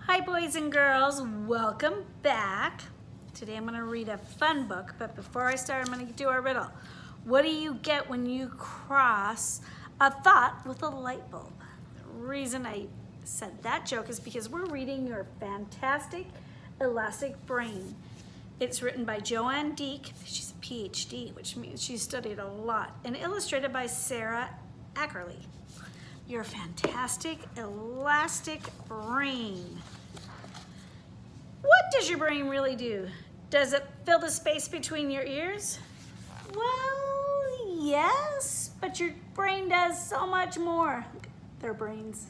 Hi boys and girls, welcome back. Today I'm going to read a fun book, but before I start I'm going to do our riddle. What do you get when you cross a thought with a light bulb? The reason I said that joke is because we're reading Your Fantastic Elastic Brain. It's written by Joanne Deek. She's a PhD, which means she studied a lot, and illustrated by Sarah Ackerley. Your Fantastic Elastic Brain. What does your brain really do? Does it fill the space between your ears? Well, yes, but your brain does so much more. Look at their brains.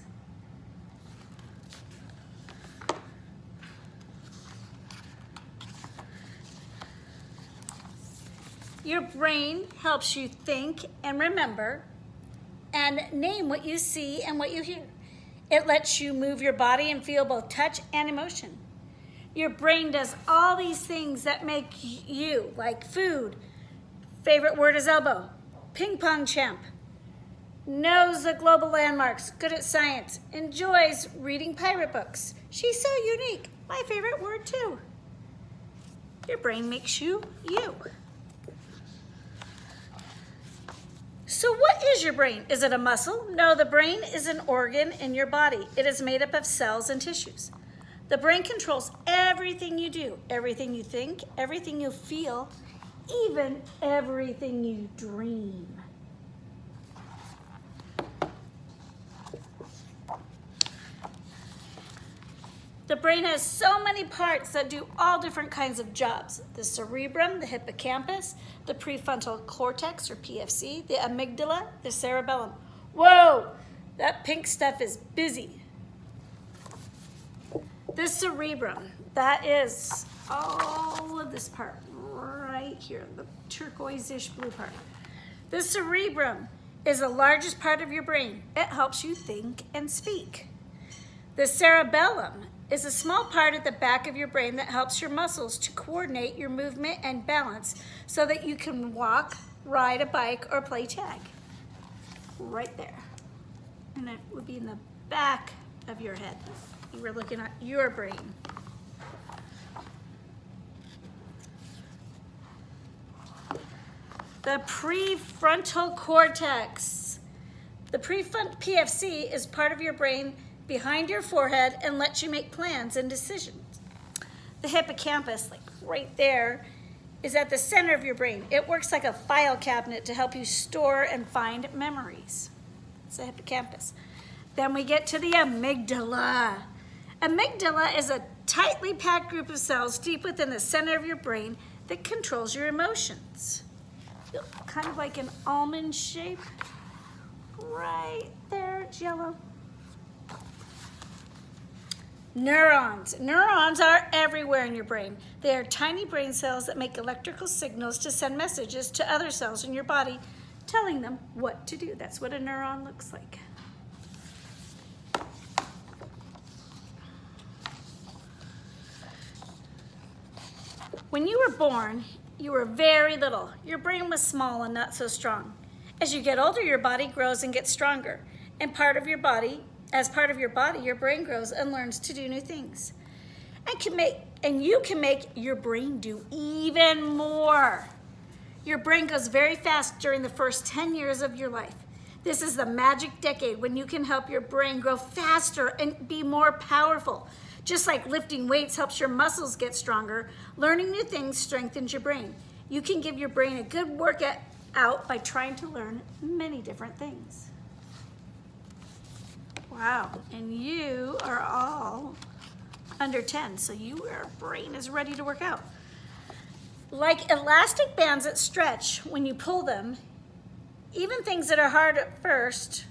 Your brain helps you think and remember and name what you see and what you hear. It lets you move your body and feel both touch and emotion. Your brain does all these things that make you, like food, favorite word is elbow, ping pong champ, knows the global landmarks, good at science, enjoys reading pirate books. She's so unique, my favorite word too. Your brain makes you, you. So what is your brain? Is it a muscle? No, the brain is an organ in your body. It is made up of cells and tissues. The brain controls everything you do, everything you think, everything you feel, even everything you dream. The brain has so many parts that do all different kinds of jobs. The cerebrum, the hippocampus, the prefrontal cortex, or PFC, the amygdala, the cerebellum. Whoa, that pink stuff is busy. The cerebrum, that is all of this part right here, the turquoise-ish blue part. The cerebrum is the largest part of your brain. It helps you think and speak. The cerebellum is a small part at the back of your brain that helps your muscles to coordinate your movement and balance so that you can walk, ride a bike, or play tag. Right there. And it would be in the back of your head. You were looking at your brain. The prefrontal cortex. The PFC is part of your brain behind your forehead and lets you make plans and decisions. The hippocampus, like right there, is at the center of your brain. It works like a file cabinet to help you store and find memories. It's the hippocampus. Then we get to the amygdala. Amygdala is a tightly packed group of cells deep within the center of your brain that controls your emotions. Kind of like an almond shape. Right there, it's yellow. Neurons. Neurons are everywhere in your brain. They are tiny brain cells that make electrical signals to send messages to other cells in your body, telling them what to do. That's what a neuron looks like. When you were born, you were very little. Your brain was small and not so strong. As you get older, your body grows and gets stronger. And as part of your body, your brain grows and learns to do new things. And you can make your brain do even more. Your brain goes very fast during the first 10 years of your life. This is the magic decade when you can help your brain grow faster and be more powerful. Just like lifting weights helps your muscles get stronger, learning new things strengthens your brain. You can give your brain a good workout by trying to learn many different things. Wow, and you are all under 10, so your brain is ready to work out. Like elastic bands that stretch when you pull them, even things that are hard at first,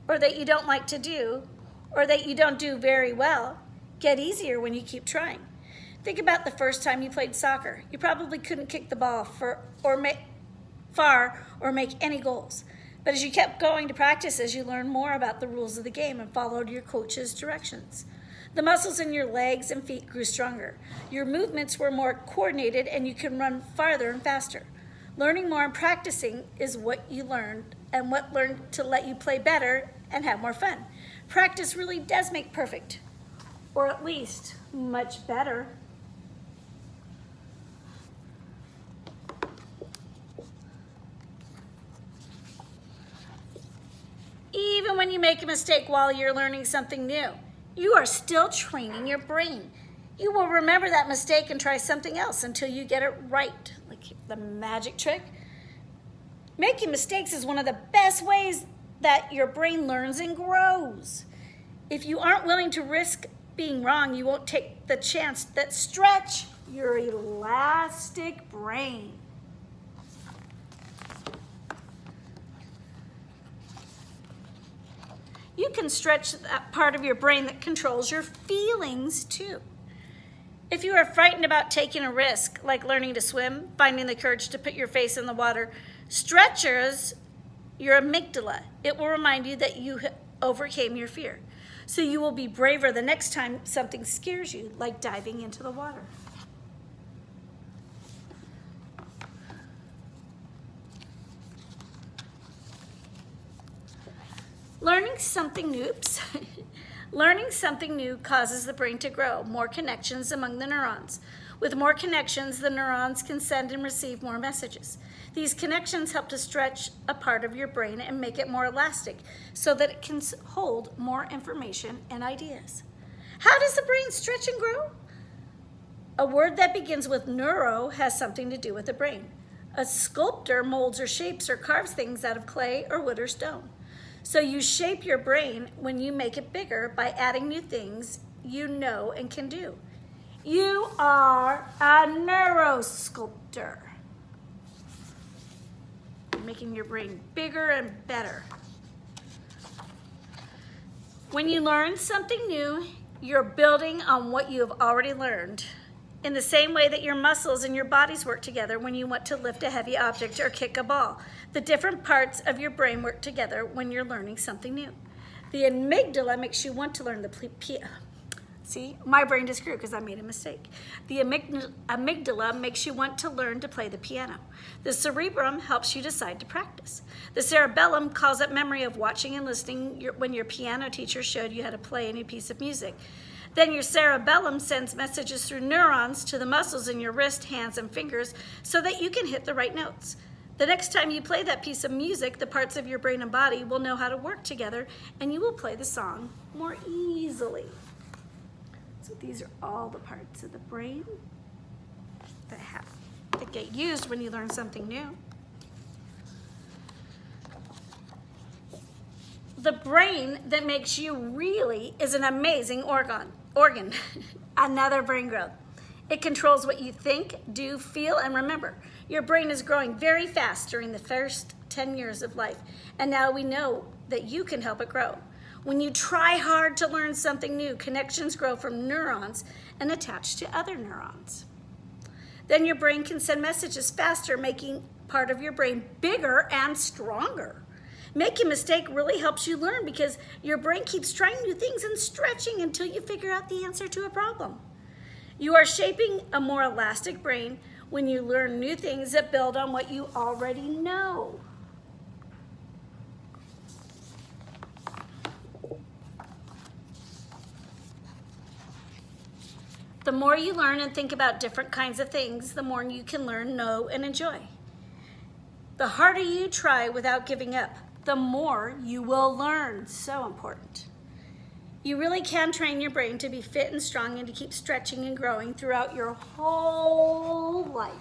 or that you don't like to do, or that you don't do very well, get easier when you keep trying. Think about the first time you played soccer. You probably couldn't kick the ball far or make any goals. But as you kept going to practices, you learned more about the rules of the game and followed your coach's directions. The muscles in your legs and feet grew stronger. Your movements were more coordinated and you can run farther and faster. Learning more and practicing is what you learned and what learned to let you play better and have more fun. Practice really does make perfect. or at least much better. Even when you make a mistake while you're learning something new, you are still training your brain. You will remember that mistake and try something else until you get it right, like the magic trick. Making mistakes is one of the best ways that your brain learns and grows. If you aren't willing to risk being wrong, you won't take the chance that stretch your elastic brain. You can stretch that part of your brain that controls your feelings too. If you are frightened about taking a risk, like learning to swim, finding the courage to put your face in the water, stretches your amygdala. It will remind you that you overcame your fear. So you will be braver the next time something scares you, like diving into the water. Learning something new causes the brain to grow, more connections among the neurons. With more connections, the neurons can send and receive more messages. These connections help to stretch a part of your brain and make it more elastic so that it can hold more information and ideas. How does the brain stretch and grow? A word that begins with neuro has something to do with the brain. A sculptor molds or shapes or carves things out of clay or wood or stone. So you shape your brain when you make it bigger by adding new things you know and can do. You are a neurosculptor. Making your brain bigger and better. When you learn something new, you're building on what you have already learned. In the same way that your muscles and your bodies work together when you want to lift a heavy object or kick a ball. The different parts of your brain work together when you're learning something new. The amygdala makes you want to learn the piano. See, my brain just grew because I made a mistake. The amygdala makes you want to learn to play the piano. The cerebrum helps you decide to practice. The cerebellum calls up memory of watching and listening when your piano teacher showed you how to play a new piece of music. Then your cerebellum sends messages through neurons to the muscles in your wrist, hands, and fingers so that you can hit the right notes. The next time you play that piece of music, the parts of your brain and body will know how to work together and you will play the song more easily. So these are all the parts of the brain that get used when you learn something new. The brain that makes you really is an amazing organ. Another brain growth. It controls what you think, do, feel, and remember. Your brain is growing very fast during the first 10 years of life, and now we know that you can help it grow. When you try hard to learn something new, connections grow from neurons and attach to other neurons. Then your brain can send messages faster, making part of your brain bigger and stronger. Making a mistake really helps you learn because your brain keeps trying new things and stretching until you figure out the answer to a problem. You are shaping a more elastic brain when you learn new things that build on what you already know. The more you learn and think about different kinds of things, the more you can learn, know, and enjoy. The harder you try without giving up, the more you will learn. So important. You really can train your brain to be fit and strong and to keep stretching and growing throughout your whole life.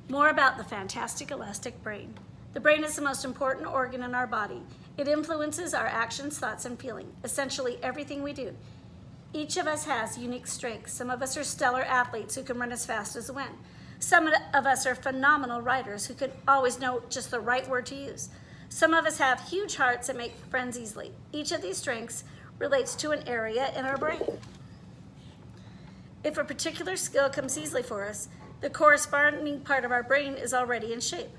More about the fantastic elastic brain. The brain is the most important organ in our body. It influences our actions, thoughts, and feelings, essentially everything we do. Each of us has unique strengths. Some of us are stellar athletes who can run as fast as the wind. Some of us are phenomenal writers who can always know just the right word to use. Some of us have huge hearts and make friends easily. Each of these strengths relates to an area in our brain. If a particular skill comes easily for us, the corresponding part of our brain is already in shape.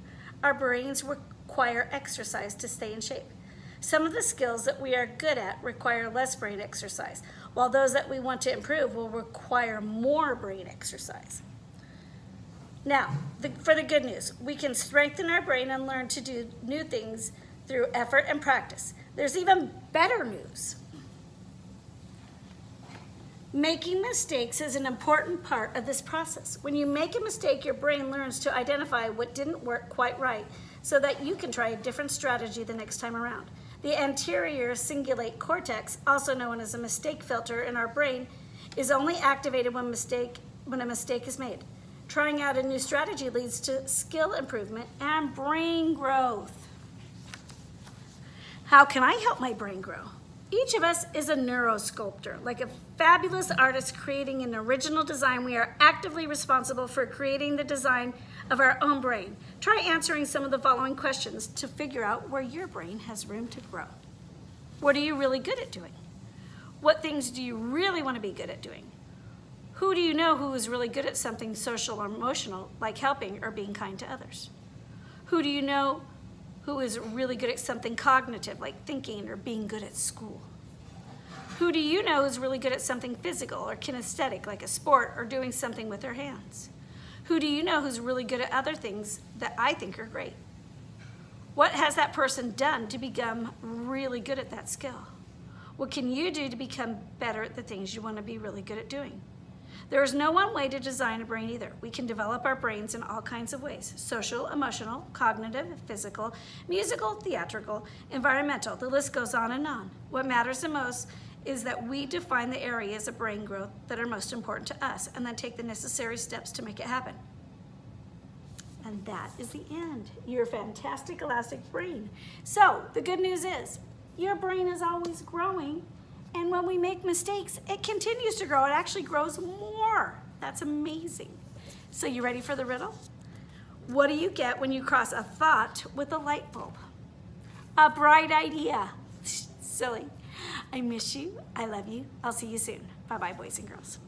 Our brains require exercise to stay in shape. Some of the skills that we are good at require less brain exercise, while those that we want to improve will require more brain exercise. Now, for the good news, we can strengthen our brain and learn to do new things through effort and practice. There's even better news. Making mistakes is an important part of this process. When you make a mistake, your brain learns to identify what didn't work quite right so that you can try a different strategy the next time around. The anterior cingulate cortex, also known as a mistake filter in our brain, is only activated when a mistake is made. Trying out a new strategy leads to skill improvement and brain growth. How can I help my brain grow? Each of us is a neurosculptor. Like a fabulous artist creating an original design, we are actively responsible for creating the design of our own brain. Try answering some of the following questions to figure out where your brain has room to grow. What are you really good at doing? What things do you really want to be good at doing? Who do you know who is really good at something social or emotional, like helping or being kind to others? Who do you know who is really good at something cognitive, like thinking or being good at school? Who do you know is really good at something physical or kinesthetic, like a sport or doing something with their hands? Who do you know who's really good at other things that I think are great? What has that person done to become really good at that skill? What can you do to become better at the things you want to be really good at doing? There is no one way to design a brain either. We can develop our brains in all kinds of ways: social, emotional, cognitive, physical, musical, theatrical, environmental. The list goes on and on. What matters the most is that we define the areas of brain growth that are most important to us and then take the necessary steps to make it happen. And that is the end. Your fantastic elastic brain. So the good news is your brain is always growing. And when we make mistakes, it continues to grow. It actually grows more. That's amazing. So you ready for the riddle? What do you get when you cross a thought with a light bulb? A bright idea. Silly. I miss you. I love you. I'll see you soon. Bye-bye, boys and girls.